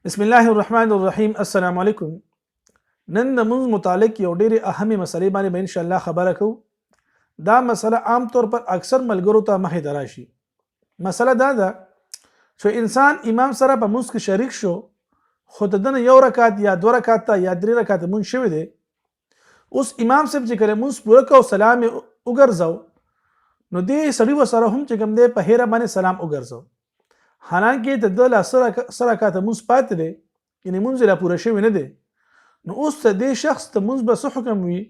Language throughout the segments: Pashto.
بسم الله الرحمن الرحیم. السلام علیکم. نن د موږ متعلق یو ډېرې اهمې مسلې باندې به ان شاء الله خبره کوو. دا مسله عام طور پر اکثر ملګرو ته مخې ته راشي. مسله دا ده چې انسان امام سره په موږ کې شریک شو، خو د دنه یو رکعت یا دو رکعت یا درې رکعت مونږ شوی دی. اوس امام صاحب چې کله مونږ پوره کو سلام وګرځاو، نو دې سړي وسره هم چې کوم دی په هیره باندې سلام وګرځاو، حالانکه د ده لا سره رکعت مونږ پاتې دی، یعنې مونځ لا پوره شوی نه دی. نو اوس د دې شخص ته مونځ به څه حکم وي؟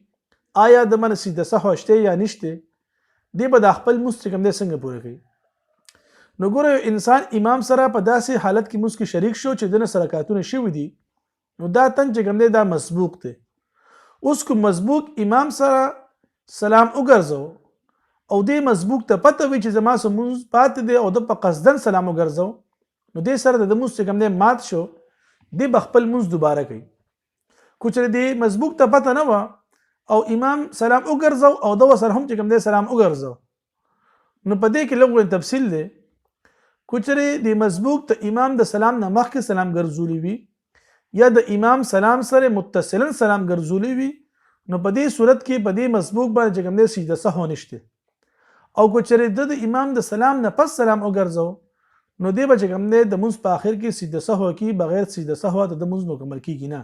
آیا د من سیده سهو شته یا نشته؟ دی به د خپل مونځ چې کوم دی څنګه پوره کوي؟ نو ګوره، انسان امام سره په داسې حالت کې مونځ کې شریک شو چې دنه سره رکعتونه شوي دي، نو دا تن چې کوم دی دا مسبوق دی. اوس کوم مسبوق امام سره سلام وګرځاو او دې مسبوق ته پته وي چې زما څه مونځ پاتې دی او د په قصدن سلام وګرځاو، نو دې سره د مونځ چې کوم دی مات شو، دی به خپل مونځ دوباره کوي. کو چې دې مسبوق ته پته نه وه او امام سلام وګرځاو او د سره هم چې کوم دی سلام وګرځاو، نو په دې کې لږ تفصیل دی. کو چې د مسبوق ته امام د سلام نه مخکې سلام ګرځولی وي یا د امام سلام سره متصلا سلام ګرځولی وي، نو په دې صورت کې په دې مسبوق باندې چې کوم دی سجده سهو نشته. او کو چې د امام د سلام نه پس سلام وګرځاو، نو دی به چې کوم دی د مونځ په آخر کې سجده سهو کې بغیر سجده سهو د مونځ مکمل کیږي نه.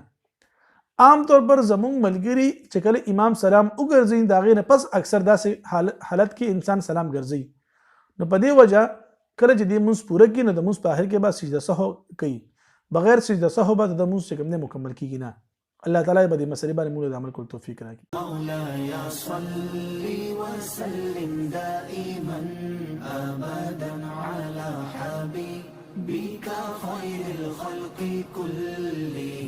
عام طور پر زمونږ ملګري چې کله امام سلام وګرځي، د هغې نه پس اکثر داسې حالت کې انسان سلام ګرځي، نو په دې وجه کله چې دې مونځ پوره کړي، نو د مونځ په آخر کې به سجده سهو کوي، بغیر سجده سهو به د مونځ چې کوم دی مکمل کیږي نه. الله تعالی به دې مسلې باندې موږ د عمل کولو توفیق راکړي. مولاي صل وسلم دائما ابدا على حبيبك خير الخلق كلهم.